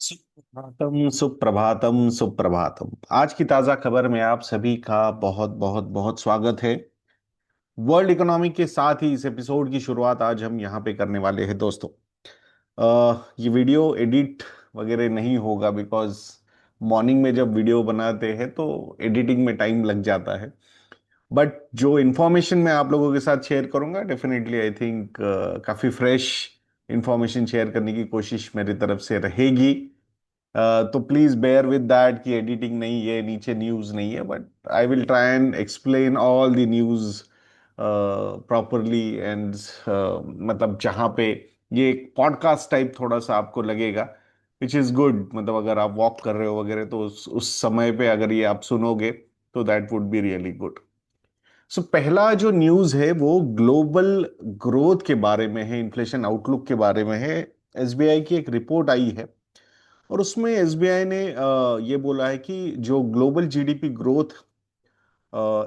सुप्रभातम सुप्रभातम सुप्रभातम। आज की ताजा खबर में आप सभी का बहुत बहुत बहुत स्वागत है। वर्ल्ड इकोनॉमी के साथ ही इस एपिसोड की शुरुआत आज हम यहाँ पे करने वाले हैं दोस्तों। ये वीडियो एडिट वगैरह नहीं होगा बिकॉज मॉर्निंग में जब वीडियो बनाते हैं तो एडिटिंग में टाइम लग जाता है। बट जो इन्फॉर्मेशन मैं आप लोगों के साथ शेयर करूंगा डेफिनेटली आई थिंक काफी फ्रेश इंफॉर्मेशन शेयर करने की कोशिश मेरी तरफ से रहेगी। तो प्लीज बेयर विद दैट कि एडिटिंग नहीं है, नीचे न्यूज नहीं है, but I will try and explain all the news properly and मतलब जहाँ पे ये एक पॉडकास्ट टाइप थोड़ा सा आपको लगेगा, विच इज गुड। मतलब अगर आप वॉक कर रहे हो वगैरह तो उस समय पे अगर ये आप सुनोगे तो that would be really good. So पहला जो न्यूज है वो ग्लोबल ग्रोथ के बारे में है, इन्फ्लेशन आउटलुक के बारे में है। एसबीआई की एक रिपोर्ट आई है और उसमें एसबीआई ने ये बोला है कि जो ग्लोबल जीडीपी ग्रोथ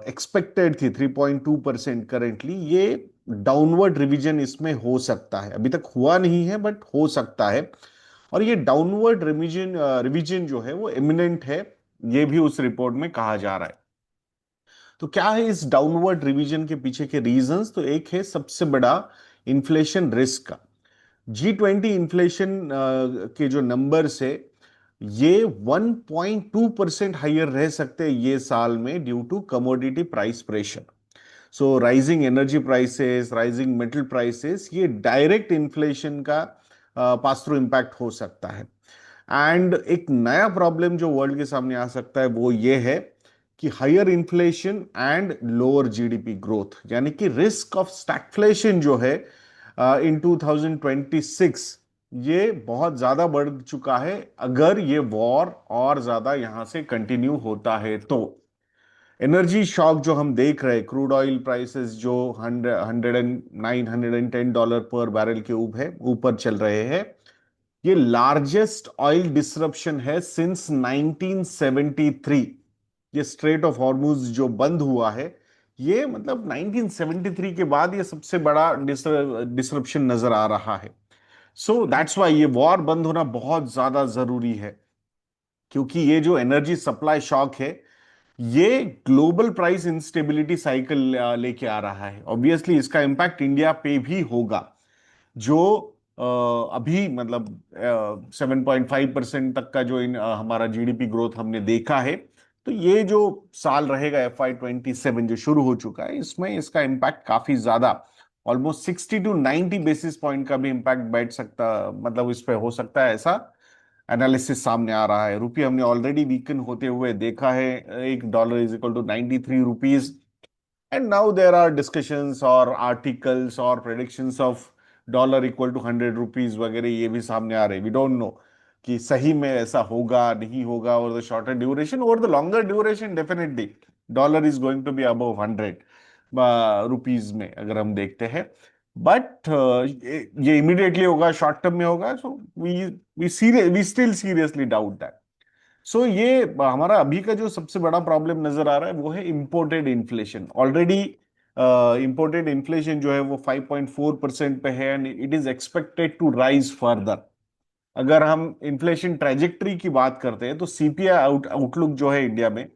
एक्सपेक्टेड थी 3.2% करेंटली, ये डाउनवर्ड रिवीजन इसमें हो सकता है। अभी तक हुआ नहीं है बट हो सकता है। और ये डाउनवर्ड रिवीजन रिवीजन जो है वो इमिनेंट है, ये भी उस रिपोर्ट में कहा जा रहा है। तो क्या है इस डाउनवर्ड रिवीजन के पीछे के रीजंस? तो एक है सबसे बड़ा इन्फ्लेशन रिस्क का। G20 इन्फ्लेशन के जो नंबर्स है ये 1.2% हाइयर रह सकते हैं ये साल में due to commodity price pressure. So rising energy prices, rising metal prices, ये डायरेक्ट इन्फ्लेशन का पास थ्रू इम्पैक्ट हो सकता है। एंड एक नया प्रॉब्लम जो वर्ल्ड के सामने आ सकता है वो ये है कि higher inflation and lower GDP growth, यानी कि रिस्क ऑफ स्टैगफ्लेशन जो है इन 2026, ये बहुत ज्यादा बढ़ चुका है अगर ये वॉर और ज्यादा यहां से कंटिन्यू होता है तो। एनर्जी शॉक जो हम देख रहे हैं, क्रूड ऑयल प्राइसेस जो 109 110 डॉलर पर बैरल के ऊपर चल रहे हैं, ये लार्जेस्ट ऑयल डिसरप्शन है सिंस 1973। ये स्ट्रेट ऑफ हॉर्मुज जो बंद हुआ है, ये मतलब 1973 के बाद ये सबसे बड़ा डिसरप्शन नजर आ रहा है। सो दैट्स वाई ये वॉर बंद होना बहुत ज्यादा जरूरी है, क्योंकि ये जो एनर्जी सप्लाई शॉक है ये ग्लोबल प्राइस इंस्टेबिलिटी साइकिल लेके आ रहा है। ऑब्वियसली इसका इम्पैक्ट इंडिया पे भी होगा, जो अभी मतलब 7.5% तक का जो हमारा जीडीपी ग्रोथ हमने देखा है। तो ये जो साल रहेगा FY 27 जो शुरू हो चुका है, इसमें इसका इम्पैक्ट काफी ज्यादा, ऑलमोस्ट 60 to 90 बेसिस पॉइंट का भी इम्पैक्ट बैठ सकता, मतलब इस पे हो सकता है, ऐसा एनालिसिस सामने आ रहा है। रुपये हमने ऑलरेडी वीकन होते हुए देखा है, $1 = 93 rupees. And now there are discussions और आर्टिकल्स और प्रेडिक्शंस ऑफ $1 = 100 रुपीज वगैरह, ये भी सामने आ रहे। वी डोंट नो कि सही में ऐसा होगा नहीं होगा over the shorter duration. Over the longer duration definitely dollar is going to be above 100 rupees में अगर हम देखते हैं। बट ये इमीडिएटली होगा, शॉर्ट टर्म में होगा, so we still seriously doubt that. So ये हमारा अभी का जो सबसे बड़ा प्रॉब्लम नजर आ रहा है वो है imported inflation. Already imported inflation जो है वो 5.4% पे है and it is expected to rise further. अगर हम इन्फ्लेशन ट्रेजेक्टरी की बात करते हैं तो सीपीआई आउटलुक जो है इंडिया में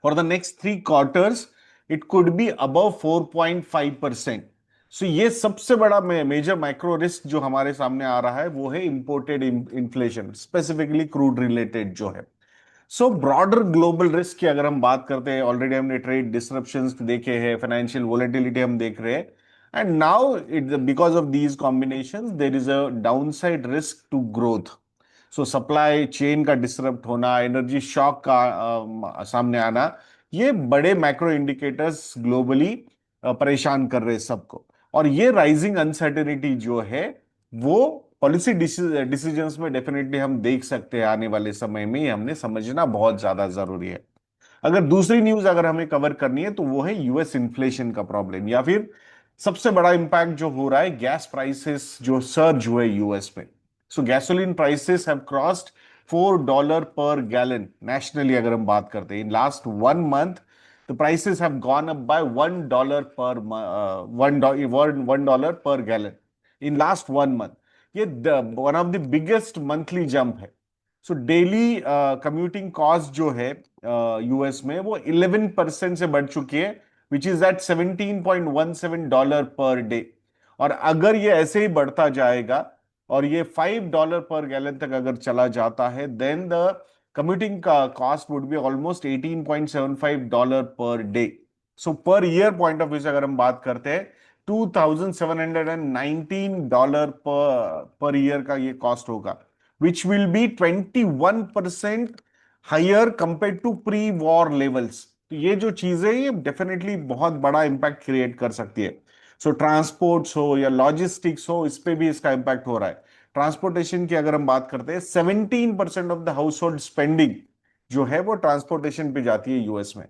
for the next 3 quarters, it could be above 4.5%। सो ये सबसे बड़ा मेजर माइक्रो रिस्क जो हमारे सामने आ रहा है वो है imported inflation, specifically crude related जो है। सो ब्रॉडर ग्लोबल रिस्क की अगर हम बात करते हैं, ऑलरेडी हमने ट्रेड डिसरप्शंस देखे हैं, फाइनेंशियल वोलेटिलिटी हम देख रहे हैं, and now it because of these combinations there is a downside risk to growth. So supply chain का डिसरप्ट होना, एनर्जी शॉक का सामने आना, ये बड़े मैक्रो इंडिकेटर्स ग्लोबली परेशान कर रहे हैं सबको। और ये राइजिंग अनसर्टेनिटी जो है वो पॉलिसी डिसीजंस में डेफिनेटली हम देख सकते हैं आने वाले समय में, ये हमने समझना बहुत ज्यादा जरूरी है। अगर दूसरी न्यूज अगर हमें कवर करनी है तो वो है यूएस इन्फ्लेशन का प्रॉब्लम, या फिर सबसे बड़ा इंपैक्ट जो हो रहा है गैस प्राइसेस जो सर्ज हुए यूएस में। So gasoline prices have crossed $4 per gallon nationally. अगर हम बात करते हैं in last 1 month, the prices have gone up by $1 per gallon in last 1 month. ये one of the biggest monthly jump है। सो डेली कम्यूटिंग कॉस्ट जो है US में वो 11% से बढ़ चुकी है, which is eight $17.17 per day. और अगर ये ऐसे ही बढ़ता जाएगा और ये $5 पर गैलन तक अगर चला जाता है, देन द कम्यूटिंग का cost would be almost $18.75 per day. So per year point of view से अगर हम बात करते हैं, $2,719 पर ईयर का ये कॉस्ट होगा, which will be 21% higher compare to pre war levels. तो ये जो चीजें ये डेफिनेटली बहुत बड़ा इंपैक्ट क्रिएट कर सकती है। सो ट्रांसपोर्ट्स हो या लॉजिस्टिक्स हो, इस पे भी इसका इंपैक्ट हो रहा है। ट्रांसपोर्टेशन की अगर हम बात करते हैं, 17% of the house hold spending जो है वो ट्रांसपोर्टेशन पे जाती है यूएस में।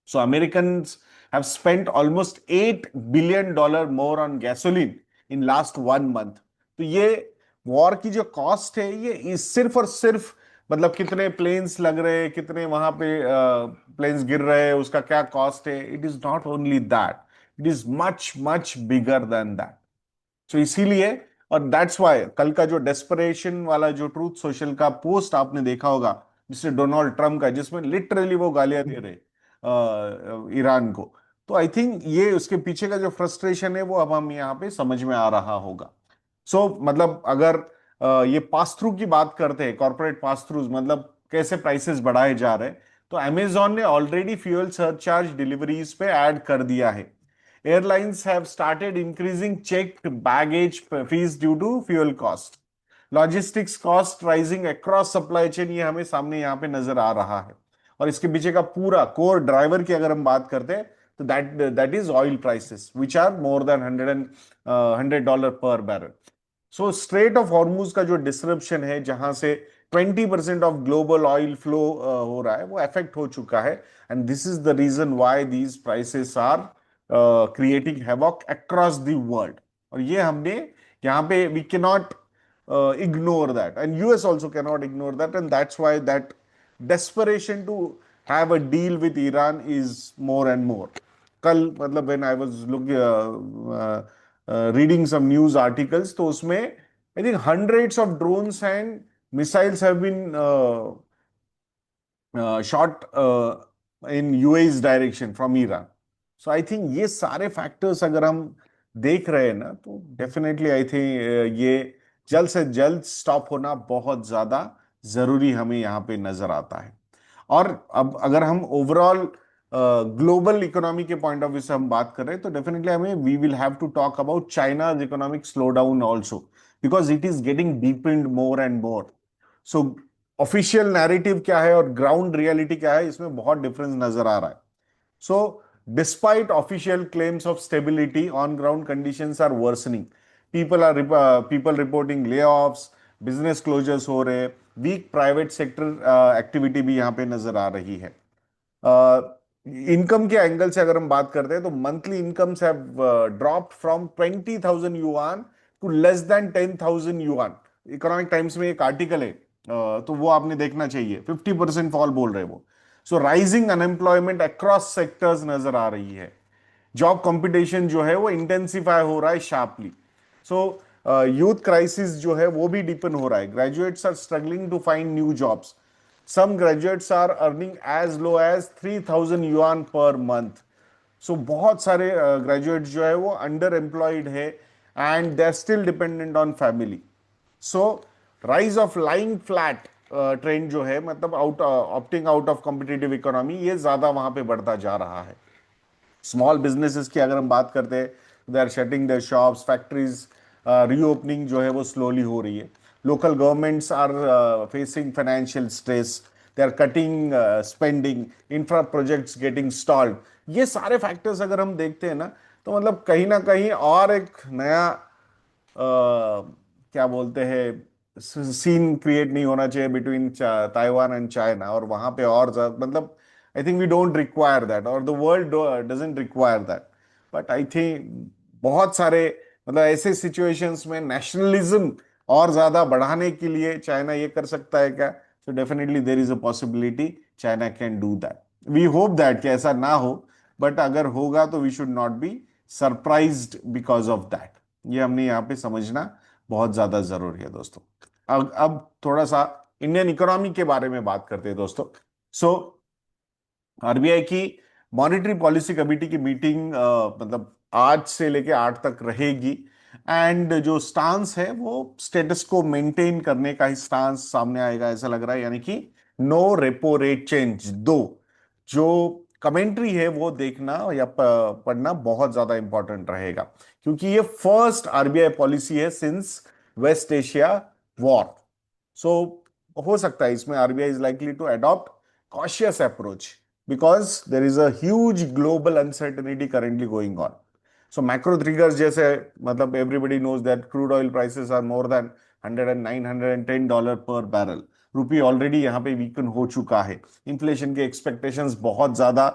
So Americans have spent almost $8 billion more on gasoline in last 1 month. तो ये वॉर की जो कॉस्ट है ये सिर्फ और सिर्फ मतलब कितने प्लेन्स लग रहे हैं, कितने वहां पे प्लेन्स गिर रहे हैं, उसका क्या कॉस्ट है, it is not only that, it is much much bigger than that. तो इसीलिए, और दैट्स वाई कल का जो डेस्परेशन वाला जो ट्रूथ सोशल का पोस्ट आपने देखा होगा मिस्टर डोनाल्ड ट्रम्प का, जिसमें लिटरली वो गालियां दे रहे ईरान को, तो आई थिंक ये उसके पीछे का जो फ्रस्ट्रेशन है वो अब हम यहाँ पे समझ में आ रहा होगा। मतलब अगर ये पास थ्रू की बात करते हैं, कॉर्पोरेट पास थ्रू मतलब कैसे प्राइसेस बढ़ाए जा रहे हैं, तो अमेजॉन ने ऑलरेडी फ्यूल सरचार्ज डिलीवरीज पे ऐड कर दिया है। Airlines have started increasing checked baggage fees due to fuel cost. Logistics cost rising across supply chain, ये हमें सामने यहाँ पे नजर आ रहा है। और इसके पीछे का पूरा कोर ड्राइवर की अगर हम बात करते हैं, तो that is oil prices which are more than $100 per barrel. So strait of Hormuz का जो डिसरप्शन है, जहां से 20% ऑफ ग्लोबल ऑयल फ्लो हो रहा है, वो अफेक्ट हो चुका है। And this is the reason why these prices are creating havoc across the world. और ये हमने यहाँ पे we can not ignore that, and US also can not ignore that, and that's why that desperation to have a deal with Iran is more and more. कल मतलब when I was reading some news articles, तो उसमें I think hundreds of drones and missiles have been shot in UAE's direction from Iran. So I think ये सारे factors अगर हम देख रहे हैं ना, तो डेफिनेटली आई थिंक ये जल्द से जल्द स्टॉप होना बहुत ज्यादा जरूरी हमें यहाँ पे नजर आता है। और अब अगर हम ओवरऑल ग्लोबल इकोनॉमी के पॉइंट ऑफ व्यू से हम बात कर रहे हैं, तो डेफिनेटली हमें we will have to talk about China's economic slow down also, because it is getting deepened more and more. So official narrative क्या है और ग्राउंड रियलिटी क्या है, इसमें बहुत डिफरेंस नजर आ रहा है। So despite official claims of stability, on ground conditions are worsening. People reporting lay offs, business closures हो रहे, वीक प्राइवेट सेक्टर एक्टिविटी भी यहाँ पे नजर आ रही है। इनकम के एंगल से अगर हम बात करते हैं, तो monthly incomes have dropped from 20,000 yuan to less than 10,000 yuan. Economic Times में एक आर्टिकल है, तो वो आपने देखना चाहिए, 50% फॉल बोल रहे हैं वो। सो राइजिंग अनएम्प्लॉयमेंट अक्रॉस सेक्टर्स नजर आ रही है। जॉब कंपटीशन जो है वो इंटेंसिफाई हो रहा है शार्पली। सो यूथ क्राइसिस जो है वो भी डीपन हो रहा है। Graduates are struggling to find new jobs. Some graduates are earning as low as 3,000 yuan per month. So बहुत सारे ग्रेजुएट्स जो है वो अंडर एम्प्लॉयड है, and they are still dependent on family. So rise of lying flat trend जो है, मतलब opting out of competitive economy, ये ज्यादा वहां पे बढ़ता जा रहा है। स्मॉल बिजनेसेस की अगर हम बात करते हैं, they are shutting their shops, factories reopening जो है वो स्लोली हो रही है। Local governments are facing financial stress, they are cutting spending, infra projects getting stalled. ये सारे फैक्टर्स अगर हम देखते हैं ना, तो मतलब कहीं ना कहीं और एक नया क्या बोलते हैं सीन क्रिएट नहीं होना चाहिए बिटवीन ताइवान एंड चाइना, और वहां पे और मतलब I think we don't require that, और the world doesn't require that. But I think बहुत सारे मतलब ऐसे सिचुएशंस में नेशनलिज्म और ज्यादा बढ़ाने के लिए चाइना ये कर सकता है क्या? So definitely there is a possibility China can do that. We hope that कि ऐसा ना हो, बट अगर होगा तो we should not be surprised because of that. ये हमने यहाँ पे समझना बहुत ज्यादा जरूरी है दोस्तों। अब थोड़ा सा इंडियन इकोनॉमी के बारे में बात करते हैं दोस्तों। सो आरबीआई की मॉनेटरी पॉलिसी कमेटी की मीटिंग मतलब आज से लेके 8 तक रहेगी। एंड जो स्टांस है वो स्टेटस को मेंटेन करने का ही स्टांस सामने आएगा ऐसा लग रहा है, यानी कि नो रेपो रेट चेंज। दो जो कमेंट्री है वो देखना या पढ़ना बहुत ज्यादा इंपॉर्टेंट रहेगा, क्योंकि ये फर्स्ट आरबीआई पॉलिसी है since West Asia war. So हो सकता है इसमें RBI is likely to adopt cautious approach because there is a huge global uncertainty currently going on. So macro triggers जैसे, मतलब everybody knows that crude oil prices are more than 109 $110 per barrel। Rupee already यहाँ पे weaken हो चुका है। Inflation के expectations बहुत ज्यादा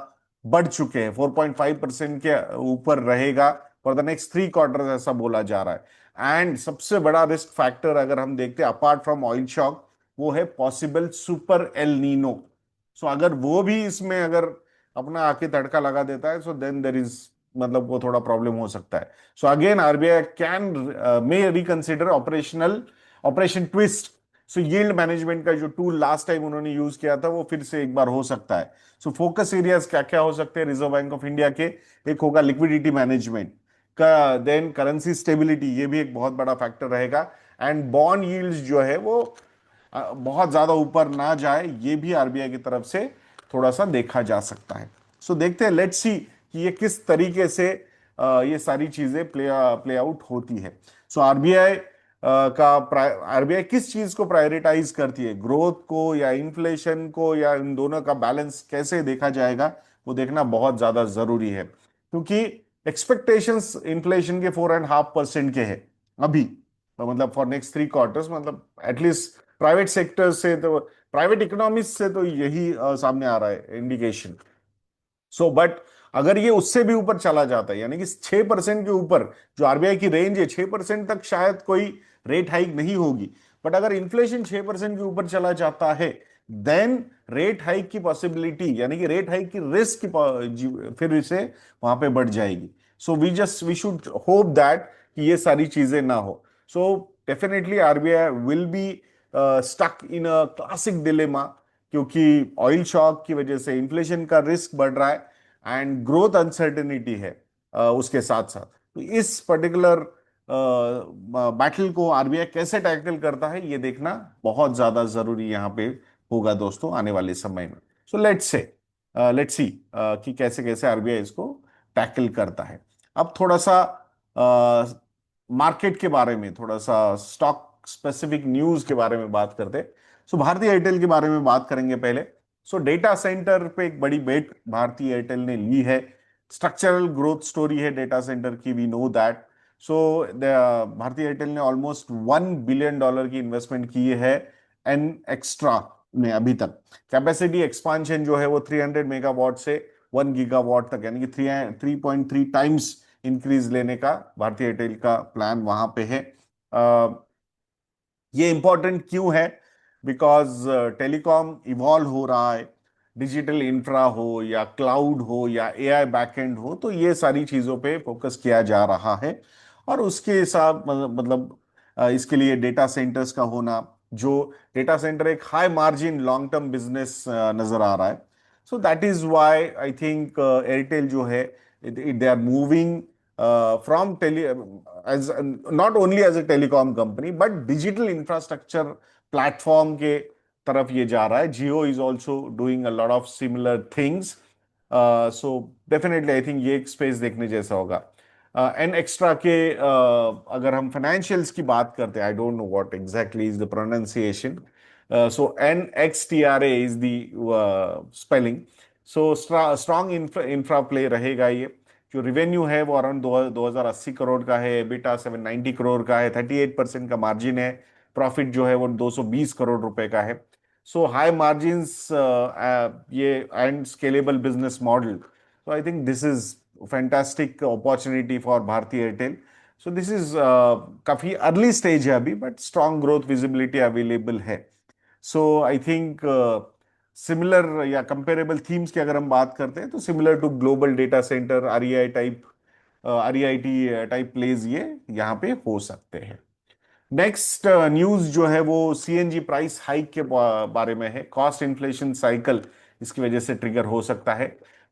बढ़ चुके हैं, 4.5% के ऊपर रहेगा फॉर द नेक्स्ट 3 क्वार्टर ऐसा बोला जा रहा है। एंड सबसे बड़ा रिस्क फैक्टर अगर हम देखते हैं अपार्ट फ्रॉम ऑयल शॉक, वो है पॉसिबल सुपर एल नीनो। सो अगर वो भी इसमें अगर अपना आके तड़का लगा देता है, सो देन देर इज, मतलब वो थोड़ा प्रॉब्लम हो सकता है। So again RBI can may reconsider operation twist. So yield management का जो टूल लास्ट टाइम उन्होंने यूज किया था वो फिर से एक बार हो सकता है। सो फोकस एरियाज क्या क्या हो सकते हैं रिजर्व बैंक ऑफ इंडिया के? एक होगा लिक्विडिटी मैनेजमेंट का, देन करेंसी स्टेबिलिटी, ये भी एक बहुत बड़ा फैक्टर रहेगा। एंड बॉन्ड यील्ड्स जो है वो बहुत ज्यादा ऊपर ना जाए, ये भी आरबीआई की तरफ से थोड़ा सा देखा जा सकता है। सो देखते हैं, लेट्स सी कि ये किस तरीके से ये सारी चीजें प्ले आउट होती है। सो आरबीआई का आरबीआई किस चीज को प्रायोरिटाइज करती है, ग्रोथ को या इन्फ्लेशन को, या इन दोनों का बैलेंस कैसे देखा जाएगा, वो देखना बहुत ज्यादा जरूरी है। क्योंकि एक्सपेक्टेशंस इन्फ्लेशन के 4.5% के हैं अभी, मतलब फॉर नेक्स्ट 3 क्वार्टर्स, मतलब एटलीस्ट प्राइवेट सेक्टर से तो, प्राइवेट इकोनॉमिक्स से तो यही सामने आ रहा है इंडिकेशन। सो बट अगर ये उससे भी ऊपर चला जाता है, यानी कि 6% के ऊपर, जो आरबीआई की रेंज है 6% तक शायद कोई रेट हाइक नहीं होगी, बट अगर इन्फ्लेशन 6% के ऊपर चला जाता है, देन रेट हाइक की पॉसिबिलिटी, यानी कि रेट हाइक की रिस्क की फिर से वहां पे बढ़ जाएगी। So we should hope that कि ये सारी चीजें ना हो। So definitely RBI will be stuck in a classic dilemma, क्योंकि ऑयल शॉक की वजह से इन्फ्लेशन का रिस्क बढ़ रहा है एंड ग्रोथ अनसर्टेनिटी है उसके साथ साथ। तो इस पर्टिकुलर बैटल को आरबीआई कैसे टैकल करता है, ये देखना बहुत ज्यादा जरूरी यहाँ पे होगा दोस्तों आने वाले समय में। सो लेट्स सी कि कैसे कैसे आरबीआई इसको टैकल करता है। अब थोड़ा सा मार्केट के बारे में, थोड़ा सा स्टॉक स्पेसिफिक न्यूज के बारे में बात करते हैं। सो भारतीय एयरटेल के बारे में बात करेंगे पहले। सो डेटा सेंटर पे एक बड़ी बेट भारतीय एयरटेल ने ली है। स्ट्रक्चरल ग्रोथ स्टोरी है डेटा सेंटर की, वी नो दैट। सो भारतीय एयरटेल ने ऑलमोस्ट $1 बिलियन की इन्वेस्टमेंट की है एन एक्स्ट्रा में अभी तक। कैपेसिटी एक्सपांशन जो है वो 300 मेगावाट से 1 गीगावाट तक, यानी कि 3.3 टाइम्स इंक्रीज लेने का भारतीय एयरटेल का प्लान वहां पे है। ये इंपॉर्टेंट क्यों है? बिकॉज टेलीकॉम इवॉल्व हो रहा है, डिजिटल इंफ्रा हो या क्लाउड हो या एआई बैकएंड हो, तो ये सारी चीजों पे फोकस किया जा रहा है। और उसके हिसाब मतलब इसके लिए डेटा सेंटर्स का होना, जो डेटा सेंटर एक high margin long term business नजर आ रहा है। So that is why I think Airtel जो है, they are moving from tele as not only as a telecom company but digital infrastructure platform के तरफ ये जा रहा है। Jio is also doing a lot of similar things. So definitely I think ये एक स्पेस देखने जैसा होगा। एन एक्स्ट्रा के अगर हम फाइनेंशियल्स की बात करते हैं, I don't know what exactly is the pronunciation. So NXTRA is the spelling. So strong infra play रहेगा ये। जो रिवेन्यू है वो अराउंड 2080 करोड़ का है, एबिटा 790 करोड़ का है, 38% का मार्जिन है। प्रॉफिट जो है वो 220 करोड़ रुपए का है। सो हाई मार्जिन्स ये and scalable business model. So I think this is fantastic opportunity for Bharti Airtel. So this is काफी अर्ली स्टेज है अभी, but strong growth visibility available है। सो आई थिंक सिमिलर या कंपेरेबल थीम्स की अगर हम बात करते हैं, तो similar to global data centre REIT type plays ये यहाँ पे हो सकते हैं। नेक्स्ट न्यूज जो है वो सीएनजी प्राइस हाइक के बारे में है। कॉस्ट इन्फ्लेशन साइकिल इसकी वजह से ट्रिगर हो सकता है।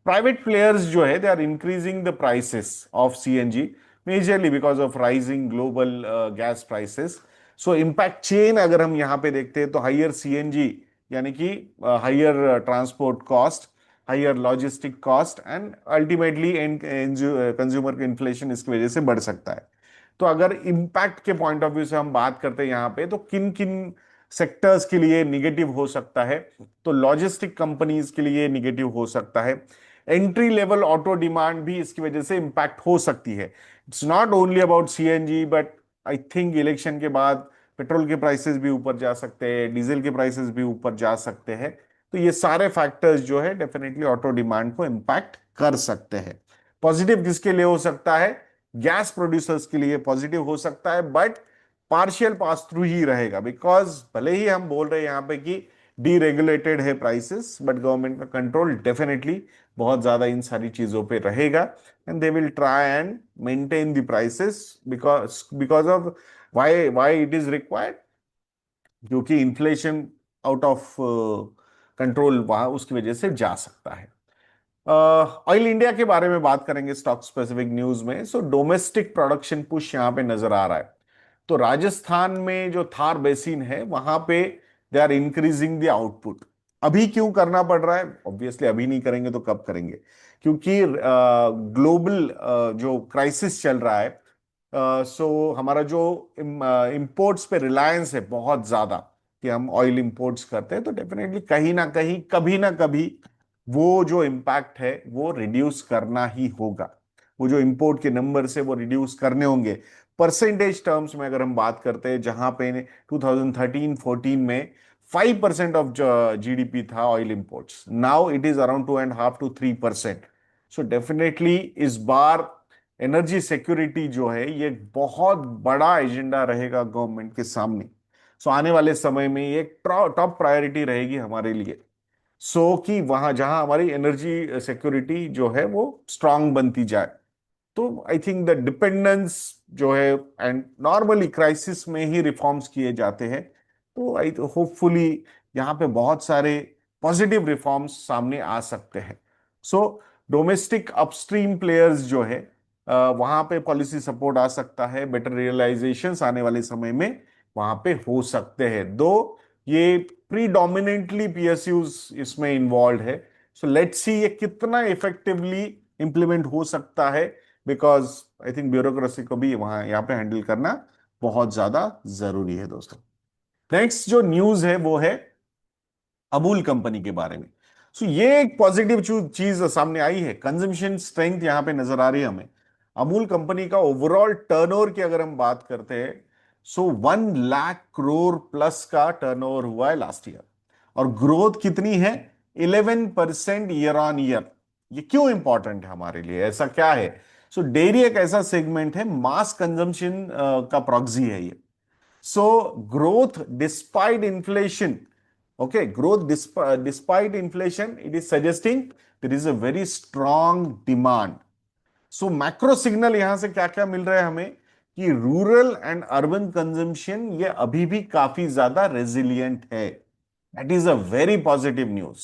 प्राइवेट प्लेयर्स जो है they are increasing the prices of CNG majorly because of rising global gas prices. So impact chain अगर हम यहाँ पे देखते हैं तो हाइयर सीएनजी यानी कि higher transport cost, higher logistic cost and ultimately consumer inflation इसकी वजह से बढ़ सकता है। तो अगर इम्पैक्ट के पॉइंट ऑफ व्यू से हम बात करते हैं यहाँ पे तो किन किन सेक्टर्स के लिए निगेटिव हो सकता है, तो लॉजिस्टिक कंपनीज के लिए निगेटिव हो सकता है। एंट्री लेवल ऑटो डिमांड भी इसकी वजह से इंपैक्ट हो सकती है। It's not only about CNG but I think election के बाद पेट्रोल के प्राइसेस भी ऊपर जा सकते हैं, डीजल के प्राइसेस भी ऊपर जा सकते हैं। तो ये सारे फैक्टर्स जो है डेफिनेटली ऑटो डिमांड को इंपैक्ट कर सकते हैं। पॉजिटिव किसके लिए हो सकता है? गैस प्रोड्यूसर्स के लिए पॉजिटिव हो सकता है बट पार्शियल पास थ्रू ही रहेगा। बिकॉज भले ही हम बोल रहे हैं यहाँ पे कि डीरेगुलेटेड है प्राइसेस बट गवर्नमेंट का कंट्रोल डेफिनेटली बहुत ज्यादा इन सारी चीजों पे रहेगा and they will try and maintain the prices because because of why it is required, क्योंकि इन्फ्लेशन आउट ऑफ कंट्रोल वहां उसकी वजह से जा सकता है। ऑयल इंडिया के बारे में बात करेंगे स्टॉक स्पेसिफिक न्यूज में। सो डोमेस्टिक प्रोडक्शन पुश यहां पे नजर आ रहा है। तो राजस्थान में जो थार बेसिन है वहां पे they are increasing the output. अभी क्यों करना पड़ रहा है? ऑब्वियसली अभी नहीं करेंगे तो कब करेंगे? क्योंकि ग्लोबल जो क्राइसिस चल रहा है, सो हमारा जो इंपोर्ट्स पे रिलायंस है बहुत ज्यादा, कि हम ऑयल इंपोर्ट्स करते हैं, तो डेफिनेटली कहीं ना कहीं कभी ना कभी वो जो इम्पैक्ट है वो रिड्यूस करना ही होगा। वो जो इंपोर्ट के नंबर से वो रिड्यूस करने होंगे। परसेंटेज टर्म्स में अगर हम बात करते हैं, जहां पे 2013-14 में 5% ऑफ जीडीपी था oil imports, now it is around 2.5 to 3%। So definitely इस बार एनर्जी सिक्योरिटी जो है ये बहुत बड़ा एजेंडा रहेगा गवर्नमेंट के सामने। सो आने वाले समय में ये टॉप प्रायोरिटी रहेगी हमारे लिए। सो कि वहां जहां हमारी एनर्जी सिक्योरिटी जो है वो स्ट्रांग बनती जाए। तो आई थिंक द डिपेंडेंस जो है, एंड नॉर्मली क्राइसिस में ही रिफॉर्म्स किए जाते हैं, तो आई होपफुली यहाँ पे बहुत सारे पॉजिटिव रिफॉर्म्स सामने आ सकते हैं। सो डोमेस्टिक अपस्ट्रीम प्लेयर्स जो है वहां पे पॉलिसी सपोर्ट आ सकता है, बेटर रियलाइजेशंस आने वाले समय में वहां पे हो सकते हैं। दो ये प्रीडोमिनेंटली पीएसयूज इसमें इन्वॉल्व है। सो लेट्स सी ये कितना इफेक्टिवली इंप्लीमेंट हो सकता है, बिकॉज आई थिंक ब्यूरोक्रेसी को भी वहां यहाँ पे हैंडल करना बहुत ज्यादा जरूरी है दोस्तों। नेक्स्ट जो न्यूज है वो है अमूल कंपनी के बारे में। सो ये एक पॉजिटिव चीज सामने आई है। कंजम्पशन स्ट्रेंथ यहां पे नजर आ रही है हमें। अमूल कंपनी का ओवरऑल टर्नओवर की अगर हम बात करते हैं, सो 1 लाख करोड़ प्लस का टर्नओवर हुआ है लास्ट ईयर, और ग्रोथ कितनी है? 11% ईयर ऑन ईयर। ये क्यों इंपॉर्टेंट है हमारे लिए? ऐसा क्या है? सो डेयरी एक ऐसा सेगमेंट है, मास कंजम्पशन का प्रॉक्सी है ये। So growth despite inflation, okay, growth despite inflation, it is suggesting there is a very strong demand. So macro signal यहां से क्या क्या मिल रहा है हमें कि रूरल एंड अर्बन कंजम्पशन ये अभी भी काफी ज्यादा रेजिलियंट है। That is a very positive news.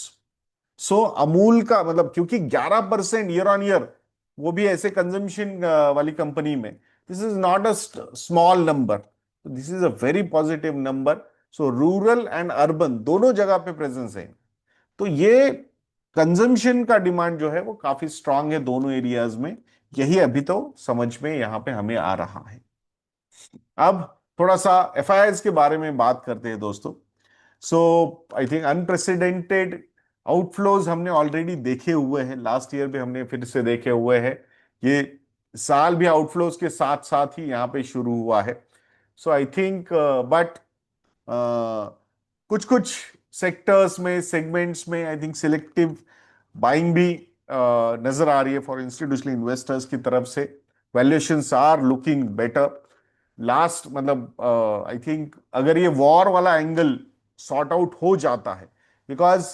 So Amul का मतलब, क्योंकि 11% ईयर ऑन ईयर, वो भी ऐसे कंजम्पशन वाली कंपनी में, this is not a small number, this is a very positive number. So rural and urban दोनों जगह पे प्रेजेंस है। तो ये कंजम्पशन का डिमांड जो है वो काफी स्ट्रांग है दोनों एरियाज में। यही अभी तो समझ में यहां पे हमें आ रहा है। अब थोड़ा सा एफआईआईज के बारे में बात करते हैं दोस्तों। सो आई थिंक अनप्रेसिडेंटेड आउटफ्लोज हमने ऑलरेडी देखे हुए हैं, लास्ट ईयर भी हमने फिर से देखे हुए हैं। ये साल भी आउटफ्लोज के साथ साथ ही यहाँ पे शुरू हुआ है। सो आई थिंक बट कुछ कुछ सेक्टर्स में, सेगमेंट्स में आई थिंक सिलेक्टिव बाइंग भी नजर आ रही है फॉर इंस्टीट्यूशनल इन्वेस्टर्स की तरफ से। Valuations are looking better. Last मतलब आई थिंक अगर ये वॉर वाला एंगल सॉर्ट आउट हो जाता है, बिकॉज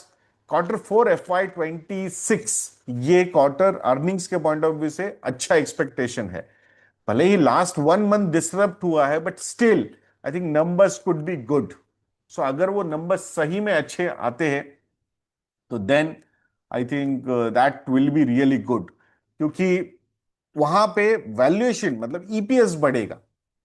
Q4 FY26 ये क्वार्टर अर्निंग्स के पॉइंट ऑफ व्यू से अच्छा एक्सपेक्टेशन है। भले ही लास्ट 1 मंथ डिसरप्ट हुआ है but still I think numbers could be good. So अगर वो नंबर्स सही में अच्छे आते हैं तो then I think that will be really good, क्योंकि वहां पे वैल्यूएशन मतलब ईपीएस बढ़ेगा।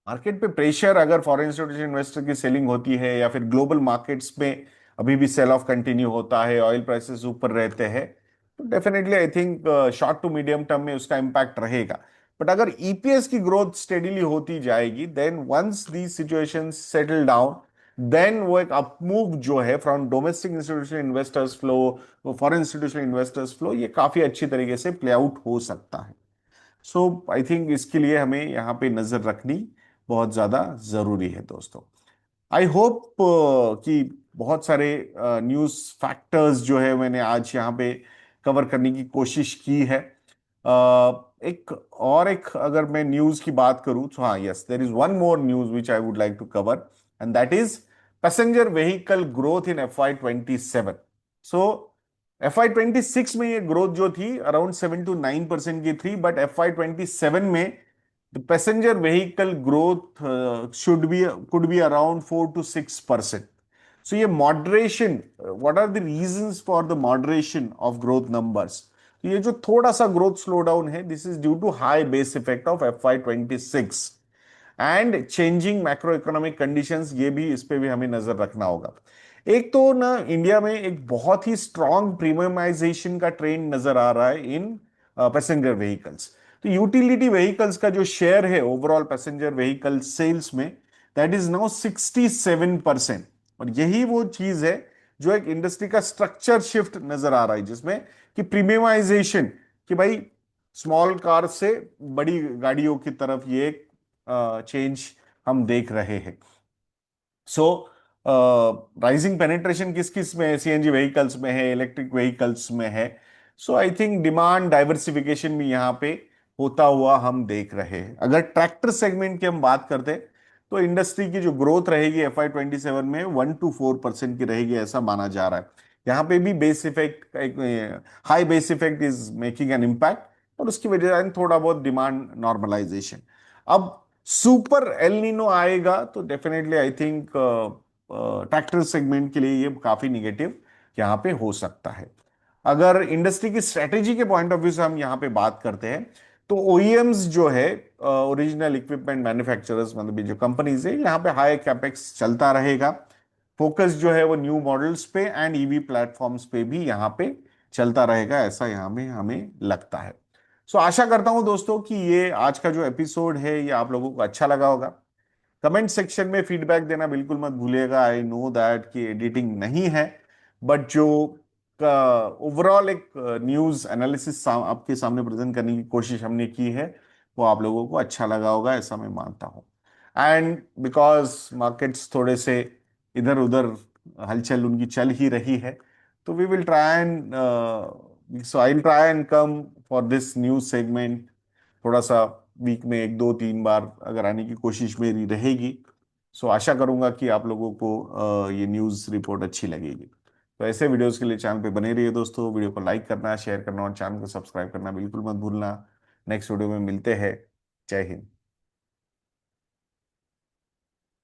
मार्केट पे प्रेशर अगर फॉरेन इंस्टीट्यूशन इन्वेस्टर की सेलिंग होती है या फिर ग्लोबल मार्केट्स में अभी भी सेल ऑफ कंटिन्यू होता है, ऑयल प्राइसेस ऊपर रहते हैं, तो definitely I think short to medium term में उसका इंपैक्ट रहेगा। बट अगर ईपीएस की ग्रोथ स्टेडीली होती जाएगी, then once the situation settle down, then वो एक अपमूव जो है from domestic institutional investors flow, foreign institutional investors flow, ये काफी अच्छी तरीके से प्ले आउट हो सकता है। सो आई थिंक इसके लिए हमें यहाँ पे नजर रखनी बहुत ज्यादा जरूरी है दोस्तों। आई होप कि बहुत सारे न्यूज फैक्टर्स जो है मैंने आज यहाँ पे कवर करने की कोशिश की है। एक अगर मैं न्यूज की बात करूं तो हाँ, yes, there is one more news which I would like to cover, and that is passenger vehicle growth in FY 27। So FY 26 में ये ग्रोथ जो थी अराउंड 7 to 9% की थी, बट FY 27 में the passenger vehicle growth should be could be around 4 to 6%. So ये moderation, what are the reasons for the moderation of growth numbers? तो ये जो थोड़ा सा ग्रोथ स्लो डाउन है, this is due to high base effect of FY 26 and changing macro economic conditions, ये भी, इस पे भी हमें नजर रखना होगा। एक तो ना इंडिया में एक बहुत ही स्ट्रांग प्रीमियमाइजेशन का ट्रेंड नजर आ रहा है इन पैसेंजर व्हीकल्स। तो यूटिलिटी व्हीकल्स का जो शेयर है ओवरऑल पैसेंजर व्हीकल सेल्स में, दैट इज नाउ 67%। और यही वो चीज है जो एक इंडस्ट्री का स्ट्रक्चर शिफ्ट नजर आ रहा है, जिसमें कि प्रीमियमाइजेशन, कि भाई स्मॉल कार से बड़ी गाड़ियों की तरफ ये चेंज हम देख रहे हैं। सो राइजिंग पेनिट्रेशन किस किस में है, सीएनजी व्हीकल्स में है, इलेक्ट्रिक व्हीकल्स में है। So I think demand diversification भी यहाँ पे होता हुआ हम देख रहे हैं। अगर ट्रैक्टर सेगमेंट की हम बात करते हैं तो इंडस्ट्री की जो ग्रोथ रहेगी FY 27 में 1 to 4% की रहेगी, ऐसा माना जा रहा है। यहाँ पे भी base effect, high base effect is making an impact, और उसकी वजह से थोड़ा बहुत डिमांड नॉर्मलाइजेशन। अब सुपर एल नीनो आएगा तो definitely I think tractor segment के लिए ये काफी निगेटिव यहाँ पे हो सकता है। अगर इंडस्ट्री की स्ट्रेटेजी के पॉइंट ऑफ व्यू से हम यहाँ पे बात करते हैं तो ओईएम्स जो है, ओरिजिनल इक्विपमेंट मैन्युफैक्चरर्स, मतलब ये जो कंपनीज है, यहाँ पे हाई कैपेक्स चलता रहेगा। फोकस जो है वो न्यू मॉडल्स पे एंड ईवी प्लेटफॉर्म्स पे भी यहाँ पे चलता रहेगा, ऐसा यहाँ में हमें लगता है। सो आशा करता हूं दोस्तों कि ये आज का जो एपिसोड है ये आप लोगों को अच्छा लगा होगा। कमेंट सेक्शन में फीडबैक देना बिल्कुल मत भूलिएगा। आई नो दैट कि एडिटिंग नहीं है, बट जो ओवरऑल एक न्यूज एनालिसिस आपके सामने प्रेजेंट करने की कोशिश हमने की है, वो आप लोगों को अच्छा लगा होगा, ऐसा मैं मानता हूँ। एंड बिकॉज मार्केट्स थोड़े से इधर उधर हलचल उनकी चल ही रही है, तो we will try and so I will try and come for this news segment थोड़ा सा वीक में 1 2 3 बार अगर आने की कोशिश मेरी रहेगी। सो आशा करूंगा कि आप लोगों को ये न्यूज़ रिपोर्ट अच्छी लगेगी। तो ऐसे वीडियोस के लिए चैनल पे बने रहिए दोस्तों। वीडियो को लाइक करना, शेयर करना और चैनल को सब्सक्राइब करना बिल्कुल मत भूलना। नेक्स्ट वीडियो में मिलते हैं। जय हिंद।